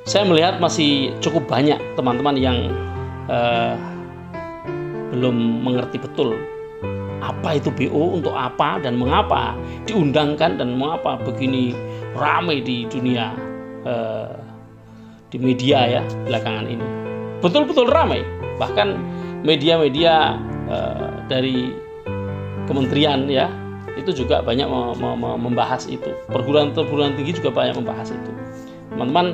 Saya melihat masih cukup banyak teman-teman yang belum mengerti betul apa itu BO, untuk apa dan mengapa diundangkan dan mengapa begini ramai di dunia, di media ya belakangan ini. Betul-betul ramai, bahkan media-media dari kementerian ya itu juga banyak membahas itu. Perguruan tinggi juga banyak membahas itu. Teman-teman,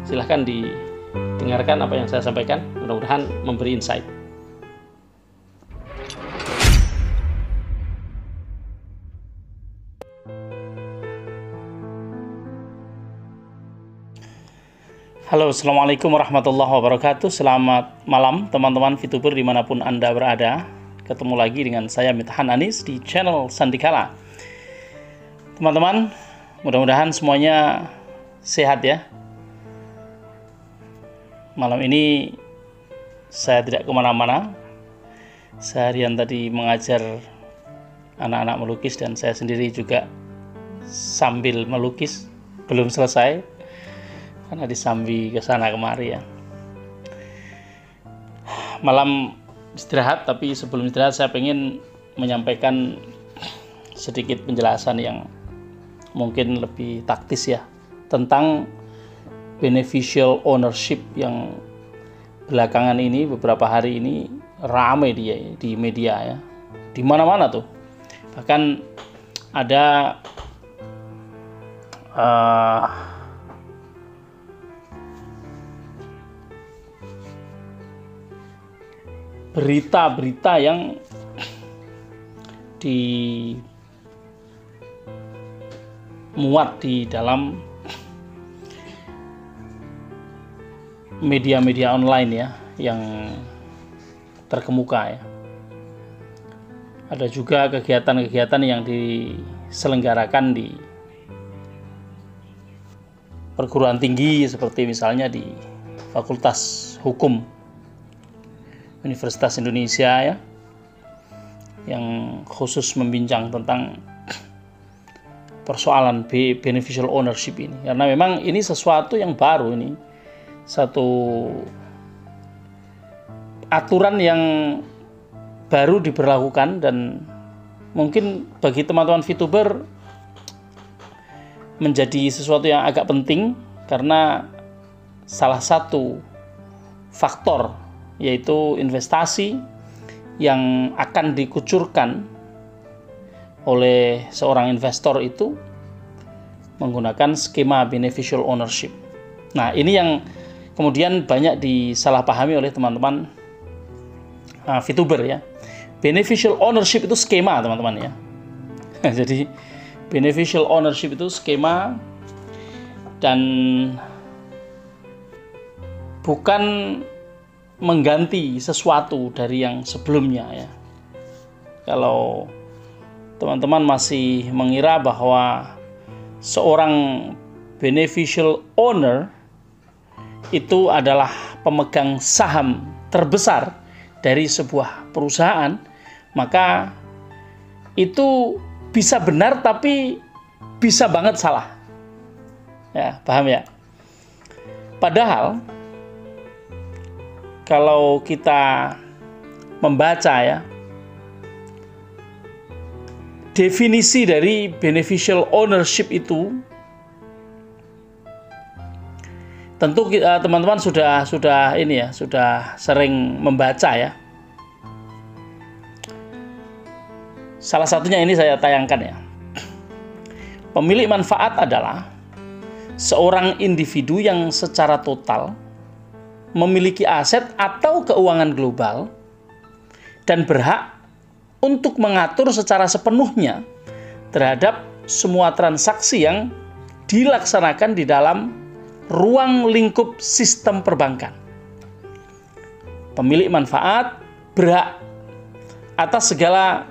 silahkan didengarkan apa yang saya sampaikan, mudah-mudahan memberi insight. Halo, assalamualaikum warahmatullahi wabarakatuh. Selamat malam teman-teman VTuber dimanapun Anda berada. Ketemu lagi dengan saya Mithan Anis di channel Sandikala. Teman-teman, mudah-mudahan semuanya sehat ya. Malam ini saya tidak kemana-mana. Seharian tadi mengajar anak-anak melukis dan saya sendiri juga sambil melukis. Belum selesai karena disambi ke sana kemari ya. Malam istirahat, tapi sebelum istirahat saya pengen menyampaikan sedikit penjelasan yang mungkin lebih taktis ya tentang beneficial ownership yang belakangan ini, beberapa hari ini ramai di media ya, di mana-mana tuh. Bahkan ada berita-berita yang dimuat di dalam media-media online ya yang terkemuka ya. Ada juga kegiatan-kegiatan yang diselenggarakan di perguruan tinggi seperti misalnya di Fakultas Hukum Universitas Indonesia ya, yang khusus membincang tentang persoalan beneficial ownership ini, karena memang ini sesuatu yang baru, ini satu aturan yang baru diberlakukan dan mungkin bagi teman-teman VTuber menjadi sesuatu yang agak penting karena salah satu faktor yaitu investasi yang akan dikucurkan oleh seorang investor itu menggunakan skema beneficial ownership. Nah, ini yang kemudian banyak disalahpahami oleh teman-teman VTuber ya. Beneficial ownership itu skema, teman-teman ya. Jadi beneficial ownership itu skema dan bukan mengganti sesuatu dari yang sebelumnya ya. Kalau teman-teman masih mengira bahwa seorang beneficial owner itu adalah pemegang saham terbesar dari sebuah perusahaan, maka itu bisa benar tapi bisa banget salah. Ya, paham ya? Padahal kalau kita membaca ya definisi dari beneficial ownership itu, tentu teman-teman sudah ini ya, sudah sering membaca ya. Salah satunya ini saya tayangkan ya. Pemilik manfaat adalah seorang individu yang secara total memiliki aset atau keuangan global dan berhak untuk mengatur secara sepenuhnya terhadap semua transaksi yang dilaksanakan di dalam ruang lingkup sistem perbankan. Pemilik manfaat berhak atas segala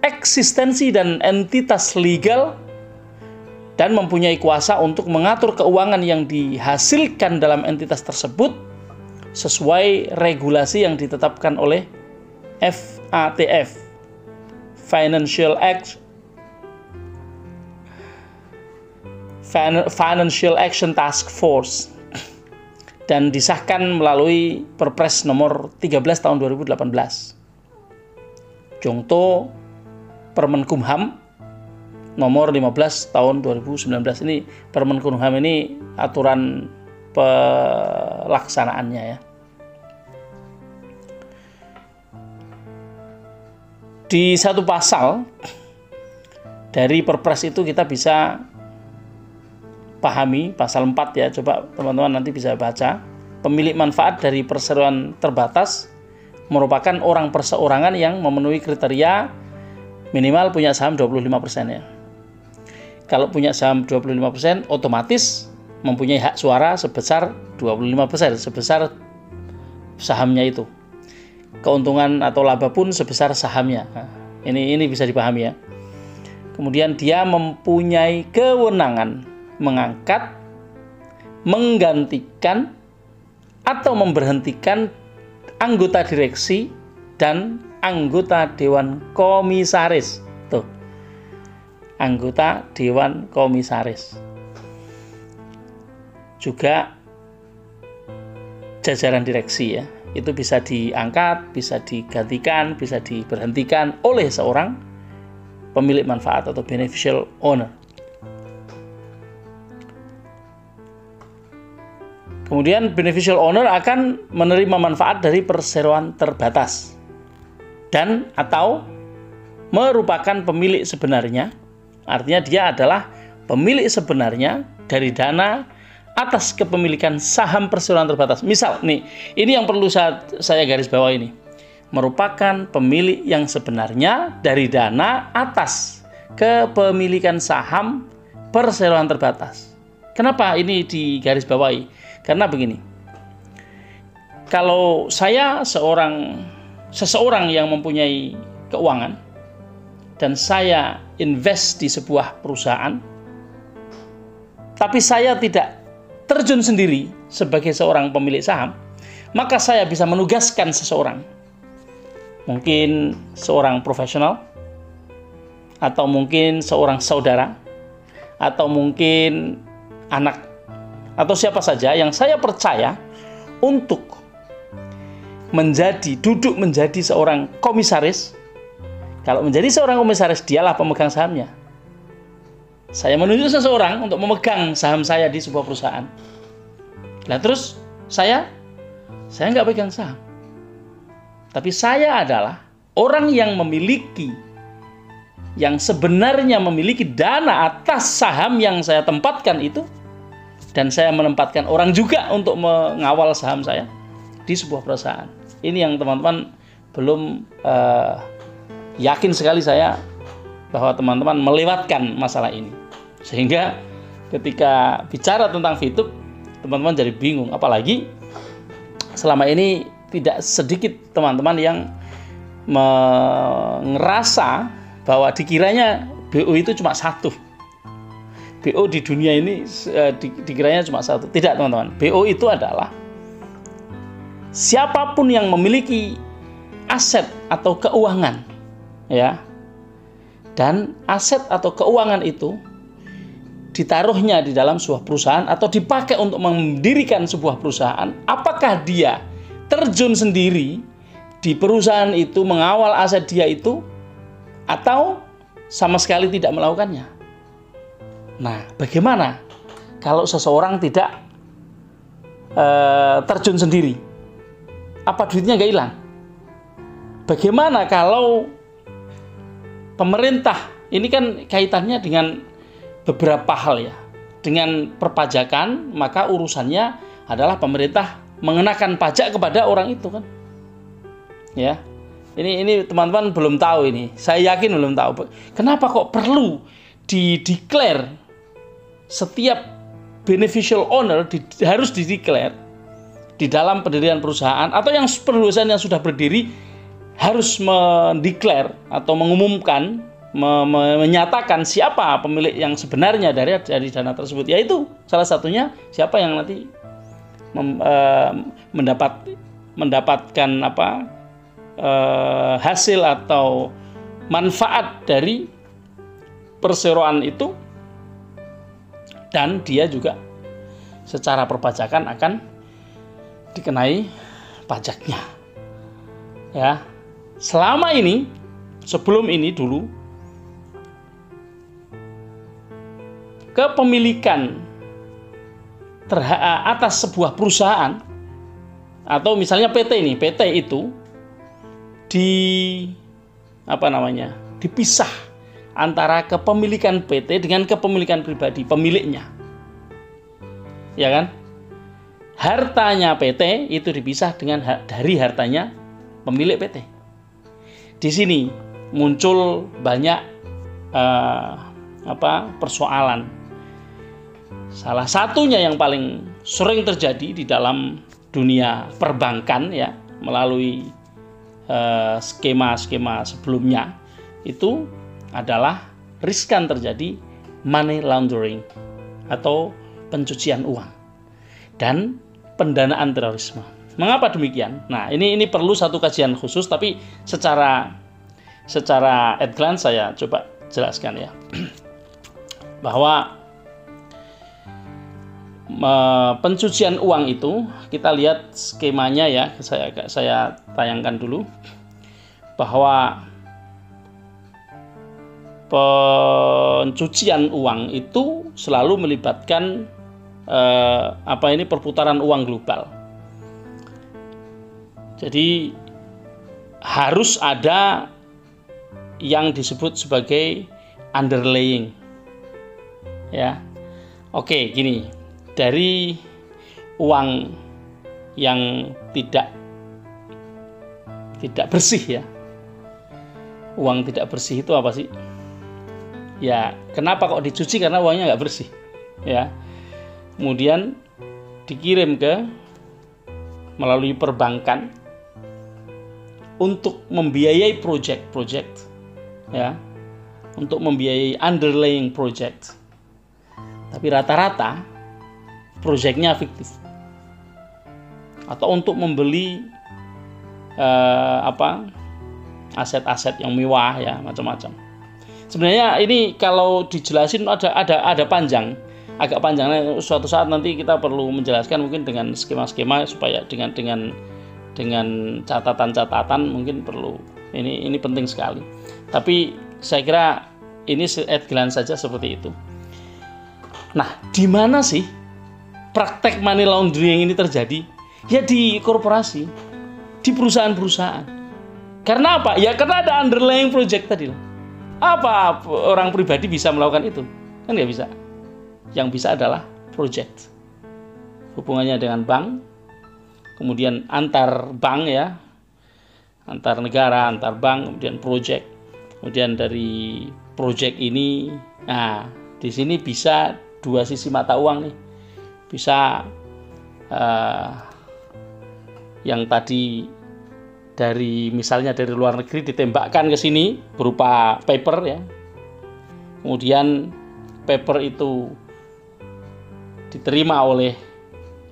eksistensi dan entitas legal dan mempunyai kuasa untuk mengatur keuangan yang dihasilkan dalam entitas tersebut sesuai regulasi yang ditetapkan oleh FATF, Financial Act Financial Action Task Force dan disahkan melalui Perpres nomor 13 tahun 2018. Contoh Permenkumham nomor 15 tahun 2019. Ini Permenkumham ini aturan pelaksanaannya ya. Di satu pasal dari Perpres itu kita bisa pahami, pasal 4 ya, coba teman-teman nanti bisa baca. Pemilik manfaat dari perseroan terbatas merupakan orang perseorangan yang memenuhi kriteria minimal punya saham 25% ya. Kalau punya saham 25%, otomatis mempunyai hak suara sebesar 25%, sebesar sahamnya itu. Keuntungan atau laba pun sebesar sahamnya. Nah, ini bisa dipahami ya. Kemudian dia mempunyai kewenangan mengangkat, menggantikan, atau memberhentikan anggota direksi dan anggota dewan komisaris. Tuh, anggota dewan komisaris. Juga jajaran direksi ya. Itu bisa diangkat, bisa digantikan, bisa diberhentikan oleh seorang pemilik manfaat atau beneficial owner. Kemudian beneficial owner akan menerima manfaat dari perseroan terbatas dan atau merupakan pemilik sebenarnya. Artinya dia adalah pemilik sebenarnya dari dana atas kepemilikan saham perseroan terbatas. Misal nih, ini yang perlu saya garis bawah ini. Merupakan pemilik yang sebenarnya dari dana atas kepemilikan saham perseroan terbatas. Kenapa ini digaris bawahi? Karena begini, kalau saya seseorang yang mempunyai keuangan dan saya invest di sebuah perusahaan, tapi saya tidak terjun sendiri sebagai seorang pemilik saham, maka saya bisa menugaskan seseorang, mungkin seorang profesional, atau mungkin seorang saudara, atau mungkin anak, atau siapa saja yang saya percaya untuk duduk menjadi seorang komisaris. Kalau menjadi seorang komisaris, dialah pemegang sahamnya. Saya menunjuk seseorang untuk memegang saham saya di sebuah perusahaan. Nah terus saya nggak pegang saham, tapi saya adalah orang yang sebenarnya memiliki dana atas saham yang saya tempatkan itu. Dan saya menempatkan orang juga untuk mengawal saham saya di sebuah perusahaan. Ini yang teman-teman belum yakin sekali saya bahwa teman-teman melewatkan masalah ini. Sehingga ketika bicara tentang VTube, teman-teman jadi bingung. Apalagi selama ini tidak sedikit teman-teman yang ngerasa bahwa dikiranya BO itu cuma satu. BO di dunia ini dikiranya cuma satu. Tidak teman-teman. BO itu adalah siapapun yang memiliki aset atau keuangan, ya, dan aset atau keuangan itu ditaruhnya di dalam sebuah perusahaan atau dipakai untuk mendirikan sebuah perusahaan, apakah dia terjun sendiri di perusahaan itu mengawal aset dia itu atau sama sekali tidak melakukannya? Nah, bagaimana kalau seseorang tidak terjun sendiri? Apa duitnya nggak hilang? Bagaimana kalau pemerintah, ini kan kaitannya dengan beberapa hal ya. Dengan perpajakan, maka urusannya adalah pemerintah mengenakan pajak kepada orang itu kan. Ya. Ini teman-teman belum tahu ini. Saya yakin belum tahu. Kenapa kok perlu dideklar setiap beneficial owner harus dideklar di dalam pendirian perusahaan, atau yang perusahaan yang sudah berdiri harus mendeklar atau mengumumkan, menyatakan siapa pemilik yang sebenarnya dari dana tersebut. Yaitu salah satunya siapa yang nanti mendapatkan hasil atau manfaat dari perseroan itu, dan dia juga secara perpajakan akan dikenai pajaknya. Ya. Selama ini, sebelum ini dulu, kepemilikan atas sebuah perusahaan atau misalnya PT ini, PT itu dipisah antara kepemilikan PT dengan kepemilikan pribadi pemiliknya. Ya kan? Hartanya PT itu dipisah dari hartanya pemilik PT. Di sini muncul banyak persoalan. Salah satunya yang paling sering terjadi di dalam dunia perbankan ya, melalui skema-skema sebelumnya itu adalah riskan terjadi money laundering atau pencucian uang dan pendanaan terorisme. Mengapa demikian? Nah, ini perlu satu kajian khusus, tapi secara at glance saya coba jelaskan ya. Bahwa pencucian uang itu kita lihat skemanya ya, saya tayangkan dulu bahwa pencucian uang itu selalu melibatkan perputaran uang global. Jadi harus ada yang disebut sebagai underlying. Ya. Oke, gini. Dari uang yang tidak bersih ya. Uang tidak bersih itu apa sih? Ya, kenapa kok dicuci? Karena uangnya nggak bersih. Ya. Kemudian dikirim melalui perbankan untuk membiayai project ya, untuk membiayai underlying project. Tapi rata-rata proyeknya fiktif, atau untuk membeli aset-aset yang mewah ya, macam-macam. Sebenarnya ini kalau dijelasin ada panjang, agak panjang. Suatu saat nanti kita perlu menjelaskan mungkin dengan skema-skema supaya dengan catatan-catatan mungkin perlu. Ini penting sekali. Tapi saya kira ini at glance saja seperti itu. Nah, di mana sih praktek money laundering ini terjadi? Ya di korporasi, di perusahaan-perusahaan. Karena apa? Ya karena ada underlying project tadi. Apa orang pribadi bisa melakukan itu? Kan nggak bisa. Yang bisa adalah project. Hubungannya dengan bank, kemudian antar bank ya, antar negara, antar bank, kemudian project. Kemudian dari project ini, nah di sini bisa dua sisi mata uang nih. Bisa yang tadi misalnya dari luar negeri ditembakkan ke sini berupa paper ya. Kemudian paper itu diterima oleh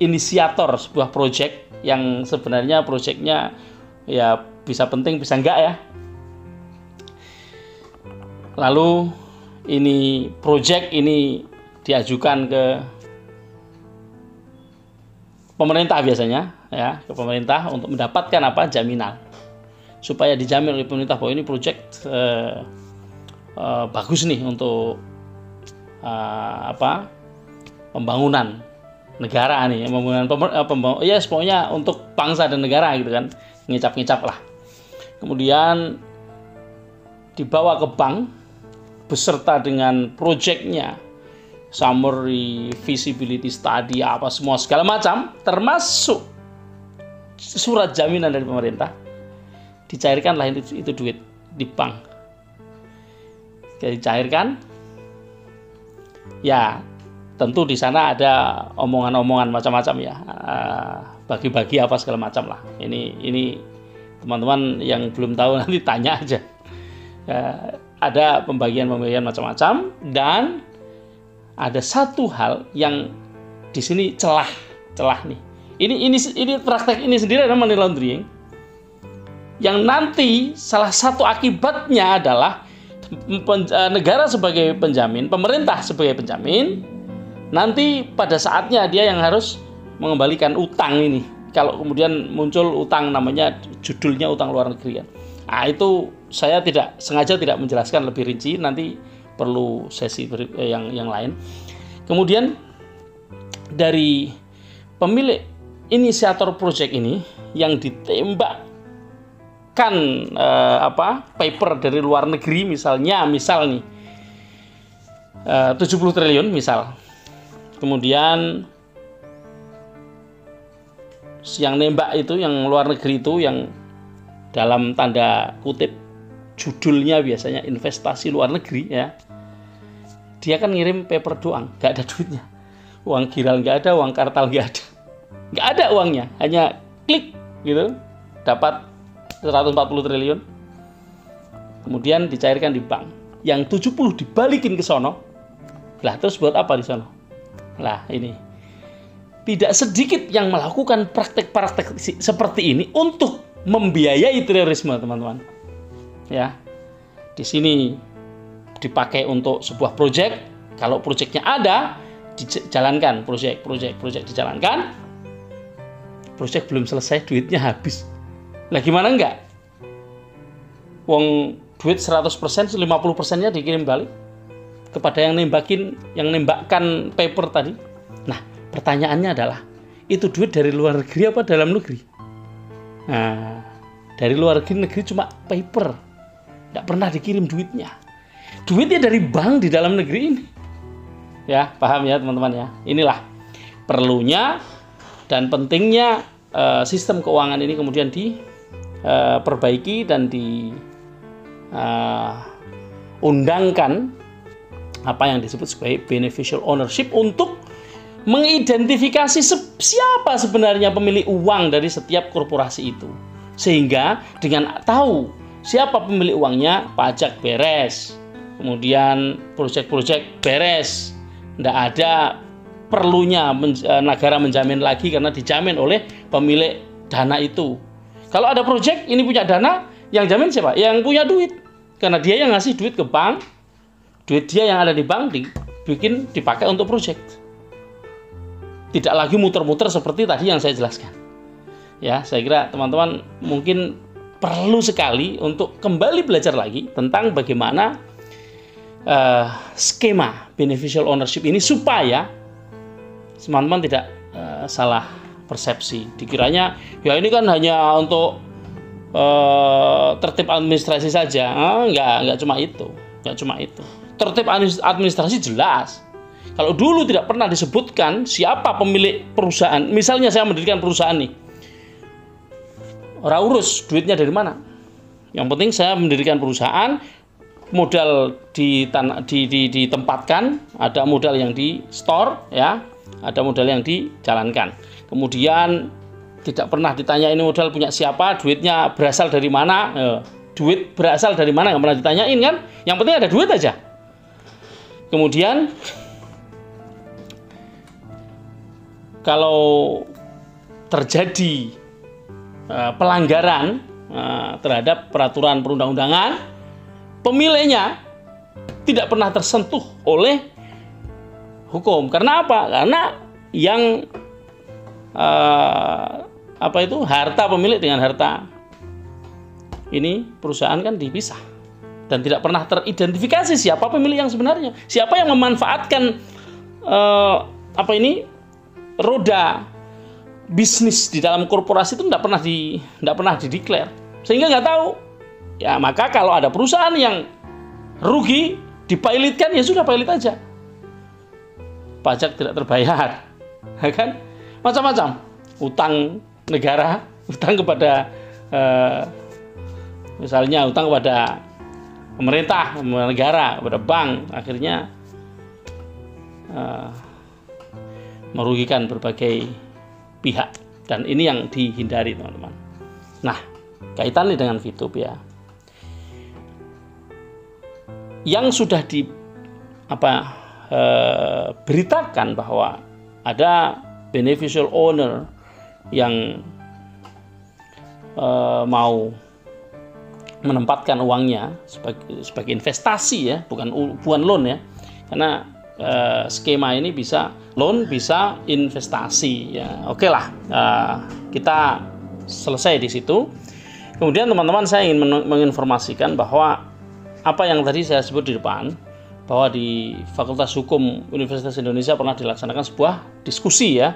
inisiator sebuah project yang sebenarnya projectnya ya bisa penting bisa enggak ya. Lalu ini project ini diajukan ke pemerintah biasanya ya, ke pemerintah untuk mendapatkan jaminan supaya dijamin oleh pemerintah bahwa ini project bagus nih untuk pembangunan negara nih, ya pokoknya untuk bangsa dan negara gitu kan, ngicap-ngicap lah. Kemudian dibawa ke bank beserta dengan projectnya, summary, feasibility study, semua segala macam, termasuk surat jaminan dari pemerintah. Dicairkanlah itu duit di bank. Dicairkan, ya tentu di sana ada omongan-omongan macam-macam ya, bagi-bagi segala macam lah. Ini teman-teman yang belum tahu nanti tanya aja. Ada pembagian-pembagian macam-macam, dan ada satu hal yang di sini celah nih. Ini praktek ini sendiri adalah money laundering. Yang nanti salah satu akibatnya adalah negara sebagai penjamin, pemerintah sebagai penjamin, nanti pada saatnya dia yang harus mengembalikan utang ini. Kalau kemudian muncul utang namanya judulnya utang luar negeri kan. Nah, itu saya sengaja tidak menjelaskan lebih rinci, nanti perlu sesi yang lain. Kemudian dari pemilik inisiator proyek ini yang ditembakkan paper dari luar negeri misal nih 70 triliun misal. Kemudian yang nembak itu, yang luar negeri itu, yang dalam tanda kutip judulnya biasanya investasi luar negeri ya, dia kan ngirim paper doang, nggak ada duitnya, uang giral nggak ada, uang kartal nggak ada uangnya, hanya klik gitu dapat 140 triliun, kemudian dicairkan di bank, yang 70 dibalikin ke sono. Lah terus buat apa di sono? Lah ini tidak sedikit yang melakukan praktek-praktek seperti ini untuk membiayai terorisme, teman-teman. Ya, di sini dipakai untuk sebuah proyek. Kalau proyeknya ada, dijalankan proyek dijalankan. Proyek belum selesai, duitnya habis. Lah gimana enggak? Wong duit 100%, 50%-nya dikirim balik kepada yang nembakkan paper tadi. Nah, pertanyaannya adalah, itu duit dari luar negeri apa dalam negeri? Nah, dari luar negeri cuma paper, tidak pernah dikirim duitnya. Duitnya dari bank di dalam negeri ini. Ya, paham ya teman-teman ya. Inilah perlunya dan pentingnya sistem keuangan ini kemudian diperbaiki dan diundangkan apa yang disebut sebagai beneficial ownership untuk mengidentifikasi siapa sebenarnya pemilik uang dari setiap korporasi itu. Sehingga dengan tahu siapa pemilik uangnya, pajak beres, kemudian proyek-proyek beres, tidak ada perlunya negara menjamin lagi karena dijamin oleh pemilik dana itu. Kalau ada proyek ini punya dana, yang jamin siapa? Yang punya duit, karena dia yang ngasih duit ke bank, duit dia yang ada di bank dipakai untuk proyek. Tidak lagi muter-muter seperti tadi yang saya jelaskan. Ya, saya kira teman-teman mungkin perlu sekali untuk kembali belajar lagi tentang bagaimana skema beneficial ownership ini supaya teman-teman tidak salah persepsi. Dikiranya ya ini kan hanya untuk tertib administrasi saja. Enggak cuma itu. Tertib administrasi jelas. Kalau dulu tidak pernah disebutkan siapa pemilik perusahaan, misalnya saya mendirikan perusahaan nih, ora urus duitnya dari mana. Yang penting saya mendirikan perusahaan, modal ditempatkan, ada modal yang di store, ya, ada modal yang dijalankan. Kemudian tidak pernah ditanya ini modal punya siapa, duitnya berasal dari mana. Duit berasal dari mana nggak pernah ditanyain kan? Yang penting ada duit aja. Kemudian kalau terjadi pelanggaran terhadap peraturan perundang-undangan, pemiliknya tidak pernah tersentuh oleh hukum. Karena apa? Karena yang harta pemilik dengan harta ini perusahaan kan dipisah dan tidak pernah teridentifikasi siapa pemilik yang sebenarnya, siapa yang memanfaatkan roda bisnis di dalam korporasi itu tidak pernah dideklar, sehingga nggak tahu. Ya maka kalau ada perusahaan yang rugi dipilotkan, ya sudah pilot aja, pajak tidak terbayar, kan macam-macam, utang negara, utang kepada misalnya utang kepada pemerintah, negara, kepada bank, akhirnya merugikan berbagai pihak, dan ini yang dihindari teman-teman. Nah, kaitannya dengan VTube ya, yang sudah beritakan bahwa ada beneficial owner yang mau menempatkan uangnya sebagai investasi ya, bukan loan ya, karena skema ini bisa loan, bisa investasi ya. Oke lah, kita selesai di situ. Kemudian teman-teman, saya ingin menginformasikan bahwa apa yang tadi saya sebut di depan, bahwa di Fakultas Hukum Universitas Indonesia pernah dilaksanakan sebuah diskusi ya,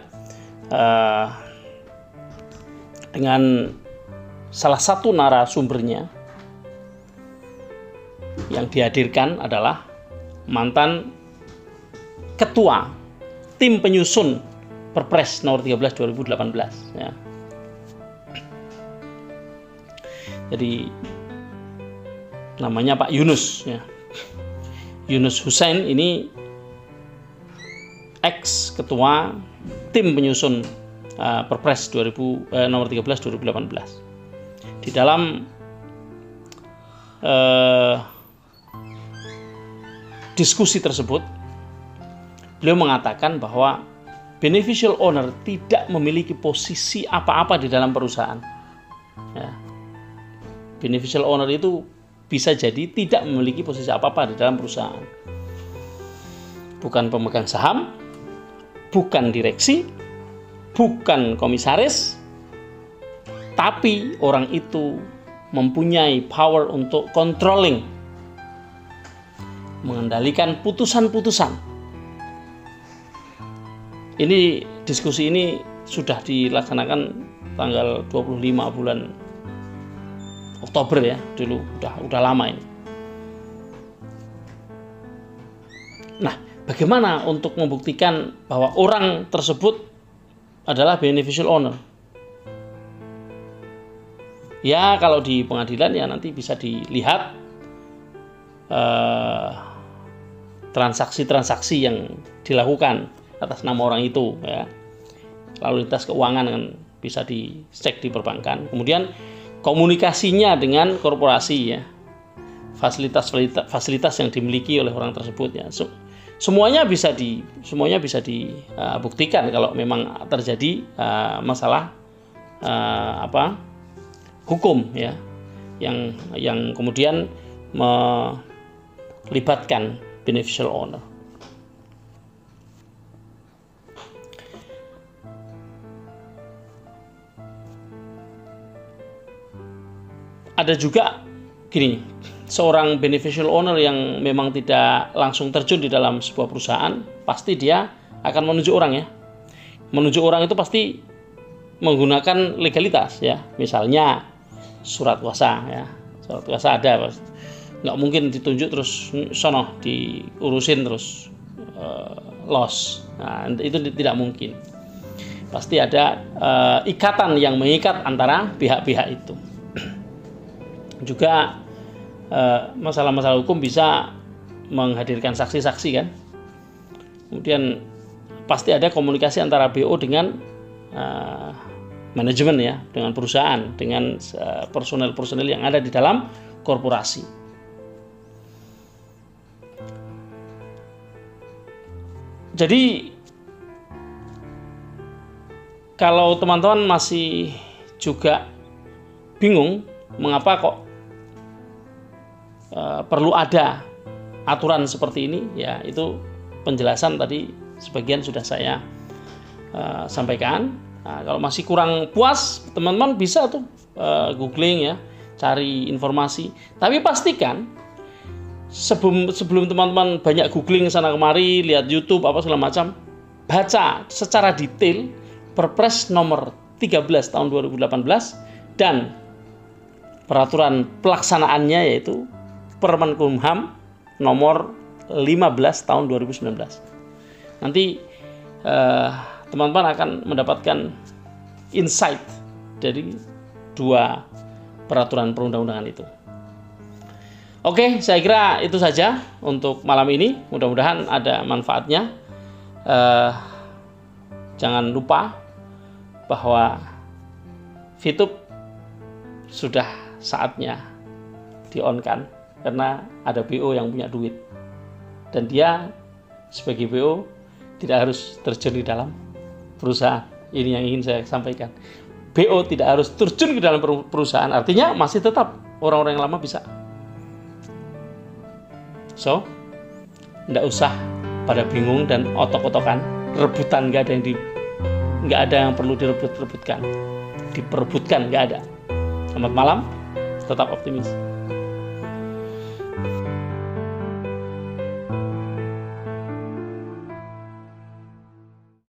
dengan salah satu narasumbernya yang dihadirkan adalah mantan ketua tim penyusun Perpres nomor 13 2018 ya. Jadi namanya Pak Yunus ya. Yunus Hussein ini ex ketua tim penyusun Perpres nomor 13 2018. Di dalam diskusi tersebut, beliau mengatakan bahwa beneficial owner tidak memiliki posisi apa-apa di dalam perusahaan. Ya. Beneficial owner itu bisa jadi tidak memiliki posisi apa-apa di dalam perusahaan. Bukan pemegang saham, bukan direksi, bukan komisaris, tapi orang itu mempunyai power untuk controlling, mengendalikan putusan-putusan. Ini diskusi ini sudah dilaksanakan tanggal 25 bulan Oktober ya, dulu udah lama ini. Nah, bagaimana untuk membuktikan bahwa orang tersebut adalah beneficial owner? Ya, kalau di pengadilan ya nanti bisa dilihat transaksi-transaksi yang dilakukan atas nama orang itu ya. Lalu lintas keuangan kan bisa dicek di perbankan. Kemudian komunikasinya dengan korporasi ya. Fasilitas yang dimiliki oleh orang tersebut ya. Semuanya bisa dibuktikan kalau memang terjadi masalah hukum ya, yang kemudian melibatkan beneficial owner. Ada juga gini, seorang beneficial owner yang memang tidak langsung terjun di dalam sebuah perusahaan, pasti dia akan menunjuk orang ya. Menunjuk orang itu pasti menggunakan legalitas ya. Misalnya surat kuasa ya. Surat kuasa ada, nggak mungkin ditunjuk terus sono diurusin terus loss. Nah, itu tidak mungkin. Pasti ada ikatan yang mengikat antara pihak-pihak itu. Juga masalah-masalah hukum bisa menghadirkan saksi-saksi kan. Kemudian pasti ada komunikasi antara BO dengan manajemen ya, dengan perusahaan, dengan personel-personel yang ada di dalam korporasi. Jadi kalau teman-teman masih juga bingung mengapa kok perlu ada aturan seperti ini ya, itu penjelasan tadi sebagian sudah saya sampaikan. Nah, kalau masih kurang puas, teman-teman bisa tuh googling ya, cari informasi. Tapi pastikan sebelum teman-teman banyak googling sana kemari, lihat YouTube apa segala macam, baca secara detail Perpres nomor 13 tahun 2018 dan peraturan pelaksanaannya, yaitu Permenkumham nomor 15 tahun 2019. Nanti teman-teman akan mendapatkan insight dari dua peraturan perundang-undangan itu. Oke, saya kira itu saja untuk malam ini. Mudah-mudahan ada manfaatnya. Jangan lupa bahwa VTube sudah saatnya di-on-kan, karena ada BO yang punya duit. Dan dia sebagai BO tidak harus terjun di dalam perusahaan. Ini yang ingin saya sampaikan. BO tidak harus terjun ke dalam perusahaan, artinya masih tetap orang-orang yang lama bisa. So, tidak usah pada bingung dan otok-otokan, rebutan, nggak ada yang perlu diperebutkan, nggak ada. Selamat malam, tetap optimis.